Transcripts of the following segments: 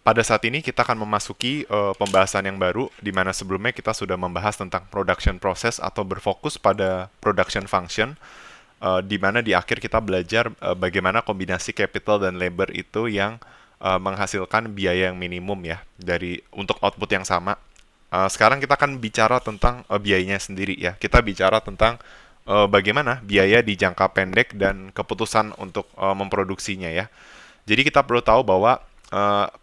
pada saat ini kita akan memasuki pembahasan yang baru, di mana sebelumnya kita sudah membahas tentang production process atau berfokus pada production function, di mana di akhir kita belajar bagaimana kombinasi capital dan labor itu yang menghasilkan biaya yang minimum ya dari untuk output yang sama. Sekarang kita akan bicara tentang biayanya sendiri ya. Kita bicara tentang bagaimana biaya di jangka pendek dan keputusan untuk memproduksinya ya. Jadi kita perlu tahu bahwa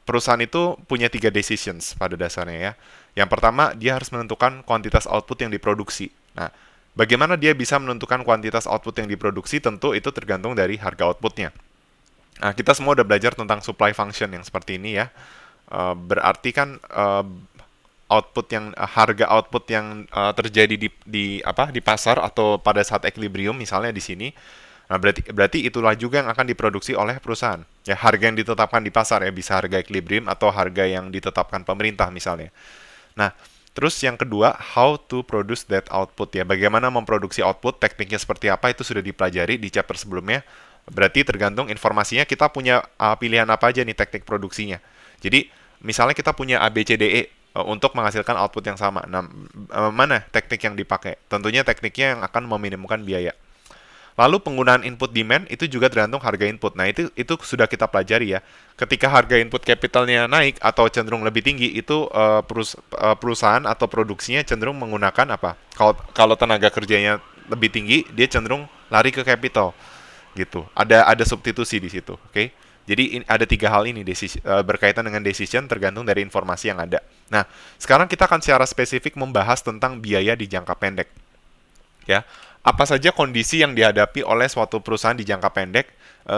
perusahaan itu punya 3 decisions pada dasarnya ya. Yang pertama, dia harus menentukan kuantitas output yang diproduksi. Nah, bagaimana dia bisa menentukan kuantitas output yang diproduksi? Tentu itu tergantung dari harga outputnya. Nah, kita semua udah belajar tentang supply function yang seperti ini ya. Berarti kan output yang harga output yang terjadi di pasar atau pada saat equilibrium misalnya di sini. Nah, berarti itulah juga yang akan diproduksi oleh perusahaan. Ya, harga yang ditetapkan di pasar ya bisa harga equilibrium atau harga yang ditetapkan pemerintah misalnya. Nah, terus yang kedua, how to produce that output ya. Bagaimana memproduksi output, tekniknya seperti apa itu sudah dipelajari di chapter sebelumnya. Berarti tergantung informasinya kita punya pilihan apa aja nih teknik produksinya. Jadi, misalnya kita punya A, B, C, D, E untuk menghasilkan output yang sama. Nah, mana teknik yang dipakai? Tentunya tekniknya yang akan meminimumkan biaya. Lalu penggunaan input demand itu juga tergantung harga input. Nah, itu sudah kita pelajari ya. Ketika harga input capitalnya naik atau cenderung lebih tinggi, itu perusahaan atau produksinya cenderung menggunakan apa? Kalau tenaga kerjanya lebih tinggi, dia cenderung lari ke capital gitu. Ada substitusi di situ, oke? Jadi ada 3 hal ini berkaitan dengan decision tergantung dari informasi yang ada. Nah, sekarang kita akan secara spesifik membahas tentang biaya di jangka pendek. Ya, apa saja kondisi yang dihadapi oleh suatu perusahaan di jangka pendek?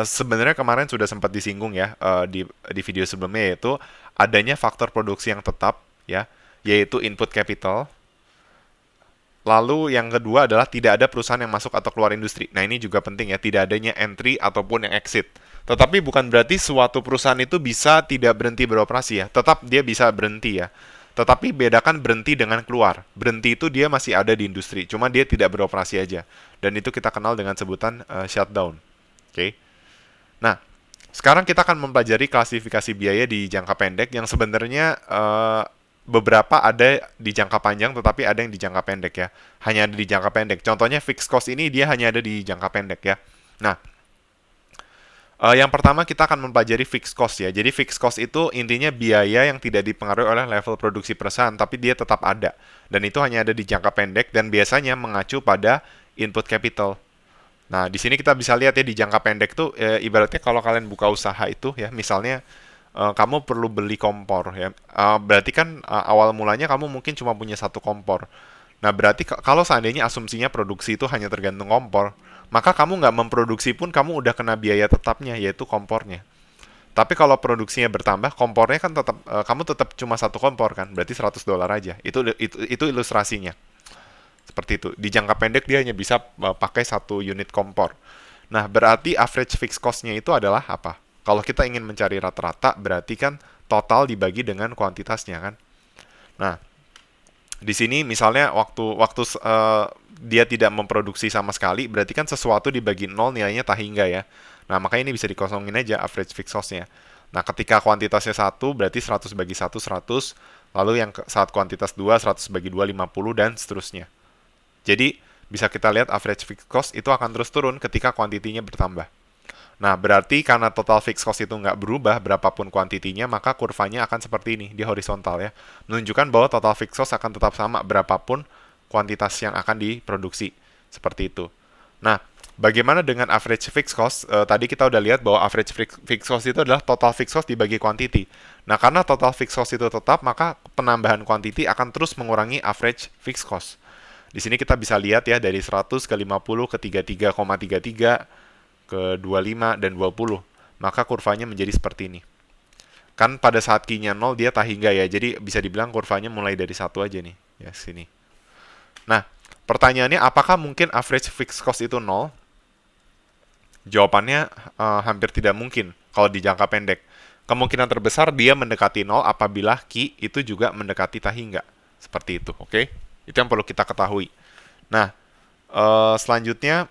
Sebenarnya kemarin sudah sempat disinggung ya di video sebelumnya, yaitu adanya faktor produksi yang tetap ya, yaitu input capital. Lalu yang kedua adalah tidak ada perusahaan yang masuk atau keluar industri. Nah, ini juga penting ya, tidak adanya entry ataupun yang exit. Tetapi bukan berarti suatu perusahaan itu bisa tidak berhenti beroperasi ya. Tetap dia bisa berhenti ya. Tetapi bedakan berhenti dengan keluar. Berhenti itu dia masih ada di industri, cuma dia tidak beroperasi aja. Dan itu kita kenal dengan sebutan shutdown. Oke. Nah, sekarang kita akan mempelajari klasifikasi biaya di jangka pendek yang sebenarnya beberapa ada di jangka panjang, tetapi ada yang di jangka pendek ya. Hanya ada di jangka pendek. Contohnya fixed cost ini dia hanya ada di jangka pendek ya. Nah, yang pertama kita akan mempelajari fixed cost ya. Jadi fixed cost itu intinya biaya yang tidak dipengaruhi oleh level produksi perusahaan, tapi dia tetap ada. Dan itu hanya ada di jangka pendek dan biasanya mengacu pada input capital. Nah, di sini kita bisa lihat ya di jangka pendek tuh ibaratnya kalau kalian buka usaha itu ya, misalnya kamu perlu beli kompor ya. Berarti kan awal mulanya kamu mungkin cuma punya satu kompor. Nah, berarti kalau seandainya asumsinya produksi itu hanya tergantung kompor, maka kamu nggak memproduksi pun kamu udah kena biaya tetapnya, yaitu kompornya. Tapi kalau produksinya bertambah, kompornya kan tetap kamu tetap cuma satu kompor kan, berarti $100 aja. Itu ilustrasinya. Seperti itu. Di jangka pendek dia hanya bisa pakai satu unit kompor. Nah, berarti average fixed cost-nya itu adalah apa? Kalau kita ingin mencari rata-rata, berarti kan total dibagi dengan kuantitasnya kan. Nah, di sini misalnya waktu dia tidak memproduksi sama sekali, berarti kan sesuatu dibagi 0 nilainya tak hingga ya. Nah, makanya ini bisa dikosongin aja average fixed cost-nya. Nah, ketika kuantitasnya 1, berarti 100 bagi 1, 100. Lalu yang saat kuantitas 2, 100 bagi 2, 50, dan seterusnya. Jadi, bisa kita lihat average fixed cost itu akan terus turun ketika kuantitinya bertambah. Nah, berarti karena total fixed cost itu nggak berubah berapapun kuantitinya, maka kurvanya akan seperti ini, di horizontal ya. Menunjukkan bahwa total fixed cost akan tetap sama berapapun kuantitas yang akan diproduksi. Seperti itu. Nah, bagaimana dengan average fixed cost? Tadi kita udah lihat bahwa average fixed cost itu adalah total fixed cost dibagi quantity. Nah, karena total fixed cost itu tetap, maka penambahan quantity akan terus mengurangi average fixed cost. Di sini kita bisa lihat ya, dari 100 ke 50 ke 33,33 ke 25 dan 20. Maka kurvanya menjadi seperti ini. Kan pada saat Q-nya 0 dia tak hingga ya. Jadi bisa dibilang kurvanya mulai dari 1 aja nih. Ya, sini. Nah, pertanyaannya apakah mungkin average fixed cost itu 0? Jawabannya hampir tidak mungkin kalau di jangka pendek. Kemungkinan terbesar dia mendekati 0 apabila Q itu juga mendekati tak hingga. Seperti itu, oke? Itu yang perlu kita ketahui. Nah, selanjutnya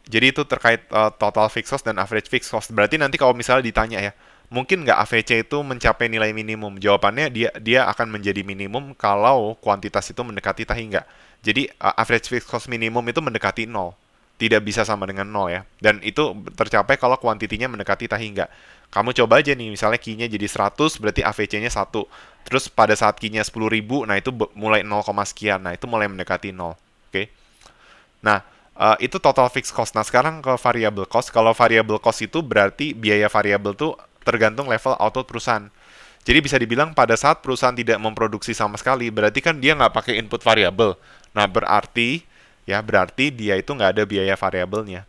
jadi itu terkait total fixed cost dan average fixed cost. Berarti nanti kalau misalnya ditanya ya, mungkin nggak AVC itu mencapai nilai minimum? Jawabannya dia akan menjadi minimum kalau kuantitas itu mendekati tahingga. Jadi average fixed cost minimum itu mendekati nol. Tidak bisa sama dengan nol ya. Dan itu tercapai kalau kuantitinya mendekati tahingga. Kamu coba aja nih, misalnya key-nya jadi 100, berarti AVC-nya 1. Terus pada saat key-nya 10.000, nah itu mulai 0, sekian. Nah, itu mulai mendekati nol. Oke. Nah, itu total fixed cost. Nah, sekarang ke variable cost. Kalau variable cost itu berarti biaya variabel tuh tergantung level output perusahaan. Jadi bisa dibilang pada saat perusahaan tidak memproduksi sama sekali, berarti kan dia nggak pakai input variabel. Nah, berarti dia itu nggak ada biaya variabelnya.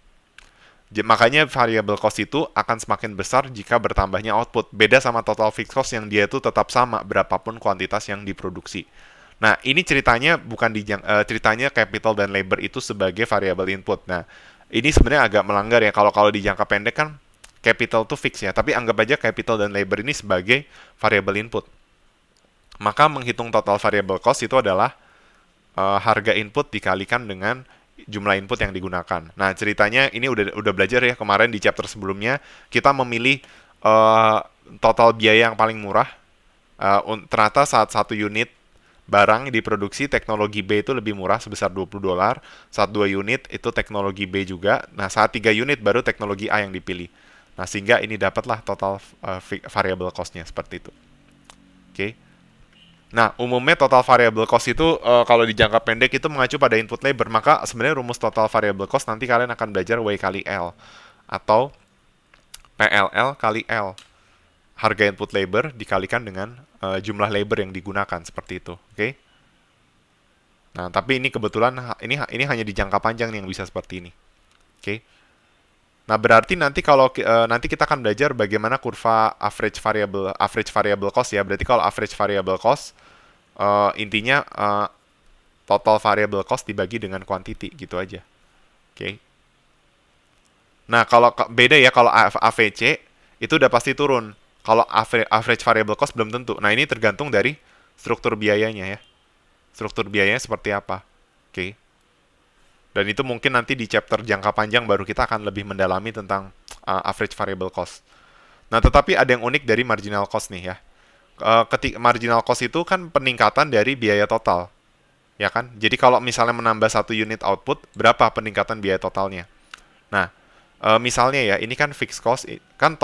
Makanya variable cost itu akan semakin besar jika bertambahnya output. Beda sama total fixed cost yang dia itu tetap sama berapapun kuantitas yang diproduksi. Nah, ini ceritanya bukan ceritanya capital dan labor itu sebagai variable input. Nah, ini sebenarnya agak melanggar ya. Kalau di jangka pendek kan capital itu fix ya, tapi anggap aja capital dan labor ini sebagai variable input. Maka menghitung total variable cost itu adalah harga input dikalikan dengan jumlah input yang digunakan. Nah, ceritanya ini udah belajar ya kemarin di chapter sebelumnya, kita memilih total biaya yang paling murah. Ternyata saat satu unit barang diproduksi teknologi B itu lebih murah sebesar $20. Saat 2 unit itu teknologi B juga. Nah, saat 3 unit baru teknologi A yang dipilih. Nah, sehingga ini dapatlah total variable cost-nya seperti itu. Oke. Nah, umumnya total variable cost itu kalau di jangka pendek itu mengacu pada input labor. Maka sebenarnya rumus total variable cost nanti kalian akan belajar W kali L atau PLL kali L. Harga input labor dikalikan dengan jumlah labor yang digunakan seperti itu. Oke. Nah, tapi ini kebetulan ini hanya di jangka panjang nih yang bisa seperti ini. Oke. Nah, berarti nanti kalau nanti kita akan belajar bagaimana kurva average variable cost ya. Berarti kalau average variable cost intinya total variable cost dibagi dengan quantity gitu aja. Oke. Nah, kalau beda ya kalau AVC itu udah pasti turun. Kalau average variable cost belum tentu. Nah, ini tergantung dari struktur biayanya ya. Struktur biayanya seperti apa. Oke. Dan itu mungkin nanti di chapter jangka panjang baru kita akan lebih mendalami tentang average variable cost. Nah, tetapi ada yang unik dari marginal cost nih ya. Marginal cost itu kan peningkatan dari biaya total. Ya kan? Jadi kalau misalnya menambah satu unit output, berapa peningkatan biaya totalnya? Nah, misalnya ya, ini kan fixed cost. Kan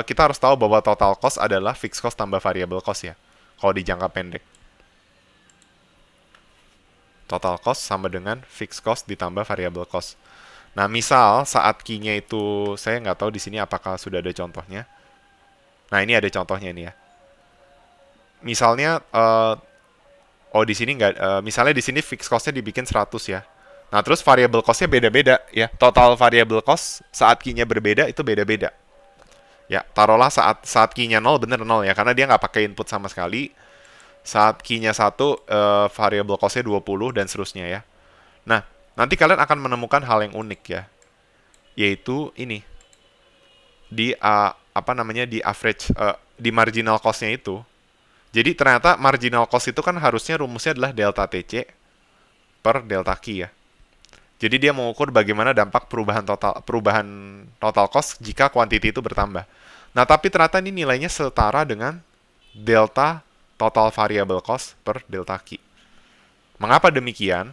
kita harus tahu bahwa total cost adalah fixed cost tambah variable cost ya. Kalau di jangka pendek. Total cost sama dengan fixed cost ditambah variable cost. Nah, misal saat key-nya itu, saya nggak tahu di sini apakah sudah ada contohnya. Nah, ini ada contohnya ini ya. Misalnya, di sini nggak, misalnya di sini fixed cost-nya dibikin 100 ya. Nah, terus variable cost-nya beda-beda ya. Total variable cost saat key-nya berbeda itu beda-beda. Ya, taruhlah saat key-nya 0 bener 0 ya, karena dia nggak pakai input sama sekali. Saat key-nya 1, variable cost-nya 20 dan seterusnya ya. Nah, nanti kalian akan menemukan hal yang unik ya. Yaitu ini. Di di average di marginal cost-nya itu. Jadi ternyata marginal cost itu kan harusnya rumusnya adalah delta TC per delta Q ya. Jadi dia mengukur bagaimana dampak perubahan total cost jika quantity itu bertambah. Nah, tapi ternyata ini nilainya setara dengan delta total variable cost per delta Q. Mengapa demikian?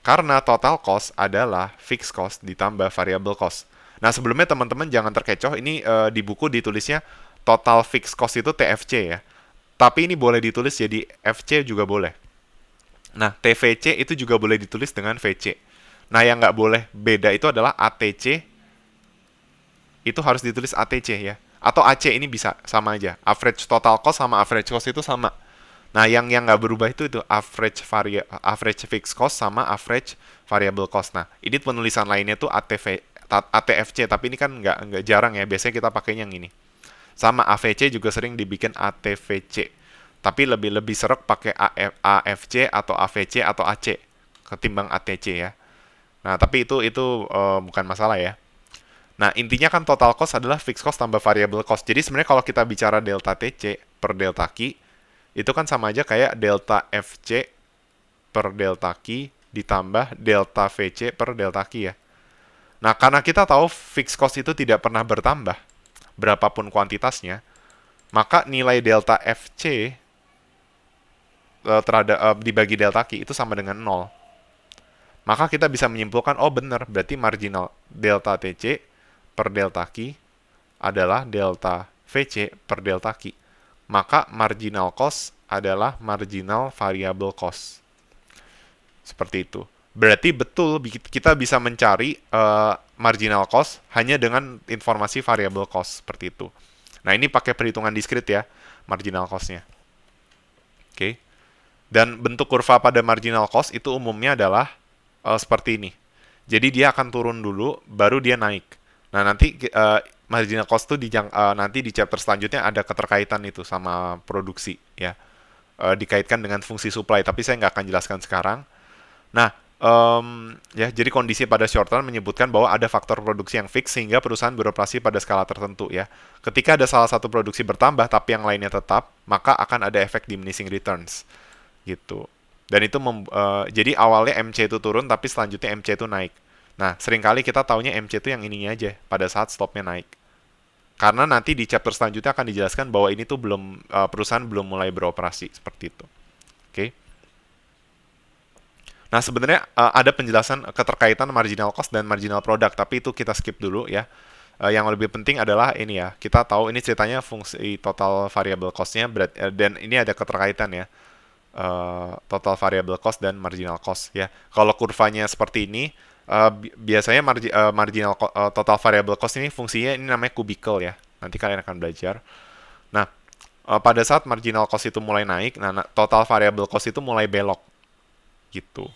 Karena total cost adalah fixed cost ditambah variable cost. Nah, sebelumnya teman-teman jangan terkecoh, ini di buku ditulisnya total fixed cost itu TFC ya. Tapi ini boleh ditulis jadi FC juga boleh. Nah, TVC itu juga boleh ditulis dengan VC. Nah, yang nggak boleh beda itu adalah ATC. Itu harus ditulis ATC ya. Atau AC ini bisa, sama aja. Average total cost sama average cost itu sama. Nah, yang nggak berubah itu average fixed cost sama average variable cost. Nah, ini penulisan lainnya tuh ATFC, tapi ini kan nggak jarang ya. Biasanya kita pakainya yang ini. Sama AVC juga sering dibikin ATVC. Tapi lebih serak pakai AFC atau AVC atau AC ketimbang ATC ya. Nah, tapi itu bukan masalah ya. Nah, intinya kan total cost adalah fixed cost tambah variable cost. Jadi sebenarnya kalau kita bicara delta TC per delta Q, itu kan sama aja kayak delta FC per delta Q ditambah delta VC per delta Q ya. Nah, karena kita tahu fixed cost itu tidak pernah bertambah, berapapun kuantitasnya, maka nilai delta FC dibagi delta Q itu sama dengan 0. Maka kita bisa menyimpulkan, oh benar, berarti marginal delta TC per delta Q adalah delta VC per delta Q. Maka marginal cost adalah marginal variable cost. Seperti itu. Berarti betul kita bisa mencari marginal cost hanya dengan informasi variable cost seperti itu. Nah, ini pakai perhitungan diskrit ya, marginal cost-nya. Oke. Dan bentuk kurva pada marginal cost itu umumnya adalah seperti ini. Jadi dia akan turun dulu, baru dia naik. Nah, nanti marginal cost itu nanti di chapter selanjutnya ada keterkaitan itu sama produksi ya. Dikaitkan dengan fungsi supply, tapi saya nggak akan jelaskan sekarang. Nah, ya, jadi kondisi pada short run menyebutkan bahwa ada faktor produksi yang fix sehingga perusahaan beroperasi pada skala tertentu ya. Ketika ada salah satu produksi bertambah tapi yang lainnya tetap, maka akan ada efek diminishing returns gitu. Dan itu jadi awalnya MC itu turun tapi selanjutnya MC itu naik. Nah, seringkali kita taunya MC itu yang ininya aja pada saat stopnya naik. Karena nanti di chapter selanjutnya akan dijelaskan bahwa ini tuh perusahaan belum mulai beroperasi seperti itu. Oke. Nah, sebenarnya ada penjelasan keterkaitan marginal cost dan marginal product, tapi itu kita skip dulu ya. Yang lebih penting adalah ini ya, kita tahu ini ceritanya fungsi total variable cost-nya, dan ini ada keterkaitan ya, total variable cost dan marginal cost ya. Kalau kurvanya seperti ini, biasanya total variable cost ini fungsinya ini namanya kubikel ya. Nanti kalian akan belajar. Nah, pada saat marginal cost itu mulai naik, nah total variable cost itu mulai belok gitu.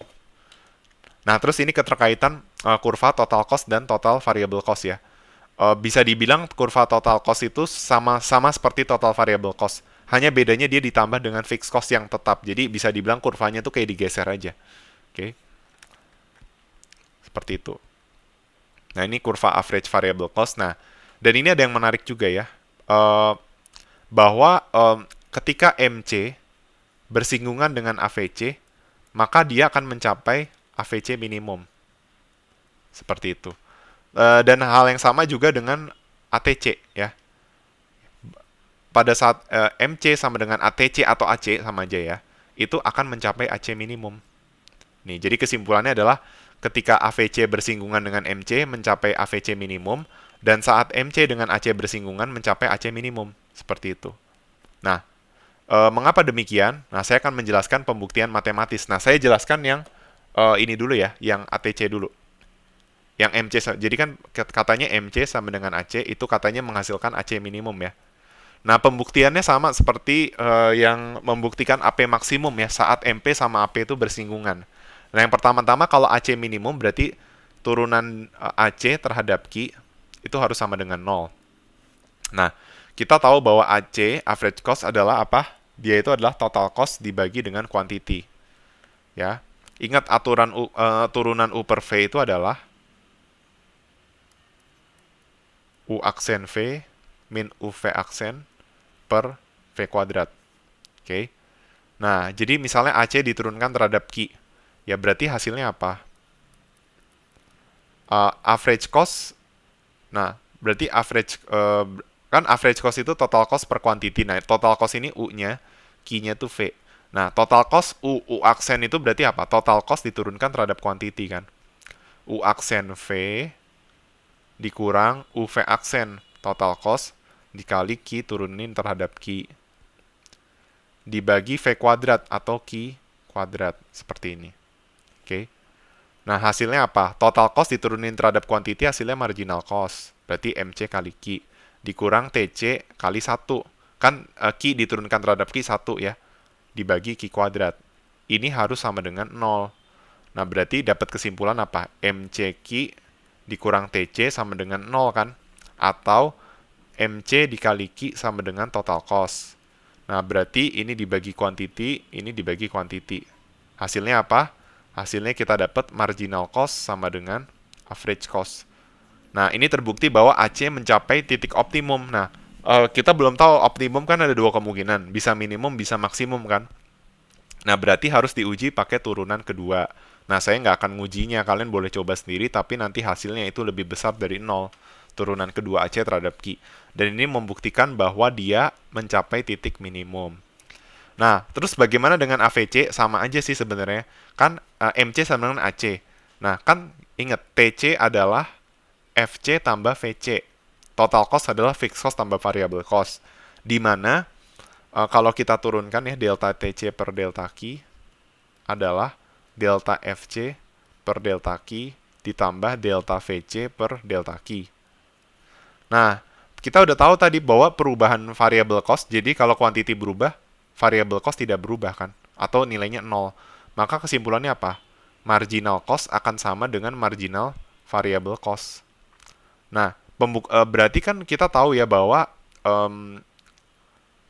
Nah, terus ini keterkaitan kurva total cost dan total variable cost ya. Bisa dibilang kurva total cost itu sama seperti total variable cost. Hanya bedanya dia ditambah dengan fixed cost yang tetap. Jadi bisa dibilang kurvanya tuh kayak digeser aja. Oke. Seperti itu. Nah, ini kurva average variable cost. Nah, dan ini ada yang menarik juga ya. Bahwa ketika MC bersinggungan dengan AVC, maka dia akan mencapai AVC minimum. Seperti itu. Dan hal yang sama juga dengan ATC ya. Pada saat MC sama dengan ATC atau AC sama aja ya, itu akan mencapai AC minimum. Nih, jadi kesimpulannya adalah ketika AVC bersinggungan dengan MC mencapai AVC minimum, dan saat MC dengan AC bersinggungan mencapai AC minimum. Seperti itu. Nah, mengapa demikian? Nah, saya akan menjelaskan pembuktian matematis. Nah, saya jelaskan yang ini dulu ya, yang ATC dulu. Yang MC, jadi kan katanya MC sama dengan AC, itu katanya menghasilkan AC minimum ya. Nah, pembuktiannya sama seperti yang membuktikan AP maksimum ya, saat MP sama AP itu bersinggungan. Nah, yang pertama-tama kalau AC minimum berarti turunan AC terhadap Q itu harus sama dengan 0. Nah, kita tahu bahwa AC, average cost adalah apa? Dia itu adalah total cost dibagi dengan quantity. Ya. Ingat aturan turunan U per V itu adalah U aksen V min UV aksen per V kuadrat. Oke. Nah, jadi misalnya AC diturunkan terhadap Q. Ya berarti hasilnya apa? Average cost. Nah, berarti kan average cost itu total cost per quantity. Nah, total cost ini U-nya, Q-nya itu V. Nah, total cost U aksen itu berarti apa? Total cost diturunkan terhadap quantity kan. U aksen V dikurang UV aksen total cost dikali Q turunin terhadap Q. Dibagi V kuadrat atau Q kuadrat. Seperti ini. Oke. Nah, hasilnya apa? Total cost diturunin terhadap quantity hasilnya marginal cost. Berarti MC kali Q. Dikurang TC kali 1. Kan Q diturunkan terhadap Q 1 ya. Dibagi Q kuadrat. Ini harus sama dengan 0. Nah, berarti dapat kesimpulan apa? MCQ dikurang TC sama dengan 0 kan? Atau MC dikali Q sama dengan total cost. Nah, berarti ini dibagi quantity, ini dibagi quantity. Hasilnya apa? Hasilnya kita dapat marginal cost sama dengan average cost. Nah, ini terbukti bahwa AC mencapai titik optimum. Nah, kita belum tahu optimum kan ada dua kemungkinan. Bisa minimum, bisa maksimum kan. Nah, berarti harus diuji pakai turunan kedua. Nah, saya nggak akan ngujinya. Kalian boleh coba sendiri, tapi nanti hasilnya itu lebih besar dari 0. turunan kedua AC terhadap Q. Dan ini membuktikan bahwa dia mencapai titik minimum. Nah, terus bagaimana dengan AVC? Sama aja sih sebenarnya. Kan MC sama dengan AC. Nah, kan ingat TC adalah FC tambah VC. Total cost adalah fixed cost tambah variable cost. Di mana kalau kita turunkan ya delta TC per delta Q adalah delta FC per delta Q ditambah delta VC per delta Q. Nah, kita udah tahu tadi bahwa perubahan variable cost, jadi kalau quantity berubah, variable cost tidak berubah kan? Atau nilainya 0. Maka kesimpulannya apa? Marginal cost akan sama dengan marginal variable cost. Nah, berarti kan kita tahu ya bahwa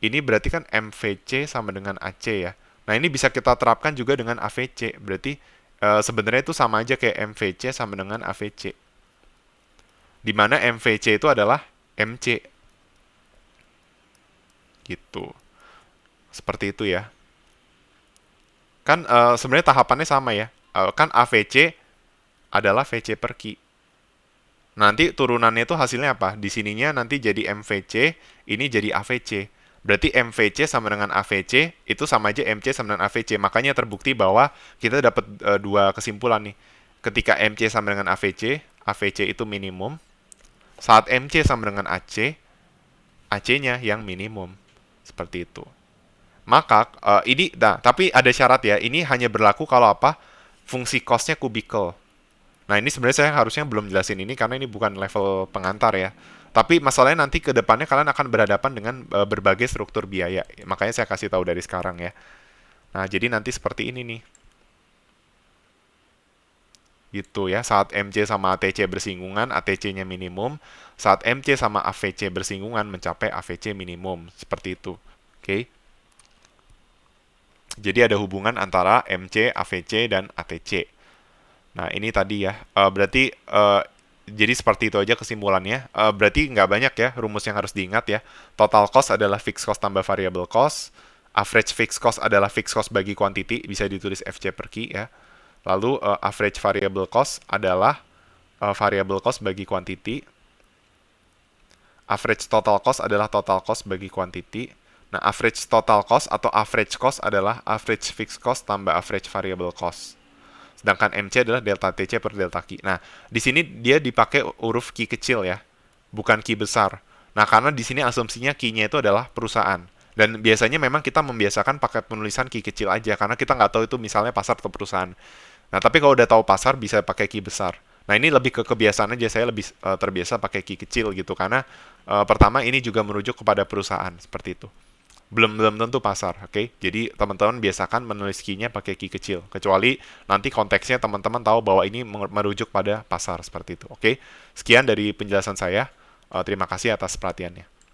ini berarti kan MVC sama dengan AC ya. Nah, ini bisa kita terapkan juga dengan AVC. Berarti sebenarnya itu sama aja kayak MVC sama dengan AVC. Di mana MVC itu adalah MC. Gitu. Seperti itu ya. Kan sebenarnya tahapannya sama ya. Kan AVC adalah VC per Q. Nanti turunannya itu hasilnya apa? Di sininya nanti jadi MVC, ini jadi AVC. Berarti MVC sama dengan AVC, itu sama aja MC sama dengan AVC. Makanya terbukti bahwa kita dapat dua kesimpulan nih. Ketika MC sama dengan AVC, AVC itu minimum. Saat MC sama dengan AC, AC-nya yang minimum. Seperti itu. Maka, tapi ada syarat ya. Ini hanya berlaku kalau apa? Fungsi cost-nya kubikel. Nah, ini sebenarnya saya harusnya belum jelasin ini karena ini bukan level pengantar ya. Tapi masalahnya nanti ke depannya kalian akan berhadapan dengan berbagai struktur biaya. Makanya saya kasih tahu dari sekarang ya. Nah, jadi nanti seperti ini nih. Gitu ya, saat MC sama ATC bersinggungan, ATC-nya minimum. Saat MC sama AVC bersinggungan, mencapai AVC minimum. Seperti itu. Oke. Jadi ada hubungan antara MC, AVC, dan ATC. Nah, ini tadi ya. Berarti jadi seperti itu aja kesimpulannya. Berarti nggak banyak ya rumus yang harus diingat ya. Total cost adalah fixed cost tambah variable cost. Average fixed cost adalah fixed cost bagi quantity. Bisa ditulis FC per Q ya. Lalu average variable cost adalah variable cost bagi quantity. Average total cost adalah total cost bagi quantity. Nah, average total cost atau average cost adalah average fixed cost tambah average variable cost. Sedangkan MC adalah delta TC per delta Q. Nah, di sini dia dipakai huruf Q kecil ya, bukan Q besar. Nah, karena di sini asumsinya Q-nya itu adalah perusahaan. Dan biasanya memang kita membiasakan pakai penulisan Q kecil aja, karena kita nggak tahu itu misalnya pasar atau perusahaan. Nah, tapi kalau udah tahu pasar, bisa pakai Q besar. Nah, ini lebih ke kebiasaan aja, saya lebih terbiasa pakai Q kecil gitu, karena pertama ini juga merujuk kepada perusahaan, seperti itu. Belum tentu pasar, oke? Jadi teman-teman biasakan menulis key-nya pakai key kecil, kecuali nanti konteksnya teman-teman tahu bahwa ini merujuk pada pasar seperti itu, oke? Sekian dari penjelasan saya. Terima kasih atas perhatiannya.